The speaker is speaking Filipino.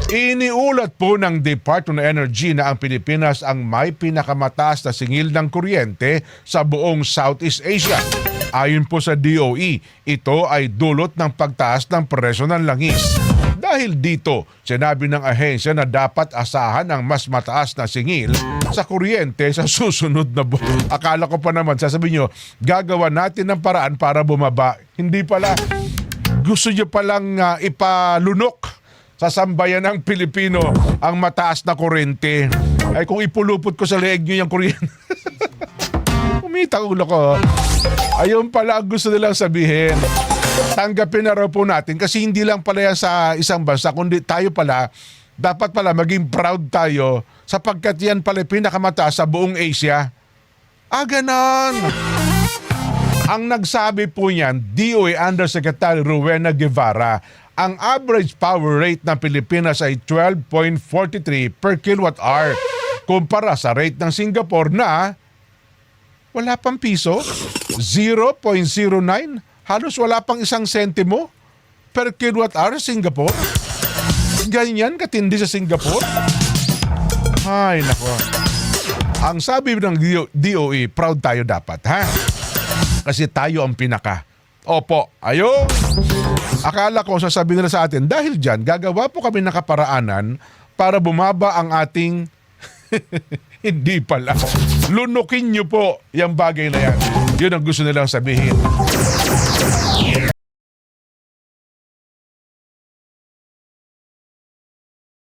Iniulat po ng Department of Energy na ang Pilipinas ang may pinakamataas na singil ng kuryente sa buong Southeast Asia. Ayon po sa DOE, ito ay dulot ng pagtaas ng presyo ng langis. Dahil dito, sinabi ng ahensya na dapat asahan ang mas mataas na singil sa kuryente sa susunod na buwan. Akala ko pa naman, sasabihin nyo, gagawa natin ng paraan para bumaba. Hindi pala. Gusto nyo palang ipalunok sa sambayan ng Pilipino ang mataas na kuryente. Ay kung ipulupot ko sa leeg nyo yung kuryente. Umita ulo ko. Ayun pala ang gusto nilang sabihin. Tanggapin na raw po natin kasi hindi lang pala yan sa isang bansa, kundi tayo pala, dapat pala maging proud tayo sapagkat yan pala pinakamataas sa buong Asia. Ganon. Ang nagsabi po niyan, DOE Undersecretary Rowena Guevara, ang average power rate ng Pilipinas ay 12.43 per kilowatt-hour kumpara sa rate ng Singapore na wala pang piso, 0.09, halos wala pang 1 sentimo per kilowatt-hour Singapore. Ganyan katindi sa Singapore. Ay, nako. Ang sabi ng DOE, proud tayo dapat, ha? Kasi tayo ang pinaka. Opo, ayun. Akala ko sasabihin nila sa atin, dahil dyan, gagawa po kami ng kaparaanan para bumaba ang ating... Hindi pala. Lunukin nyo po yung bagay na yan. Yun ang gusto nilang sabihin.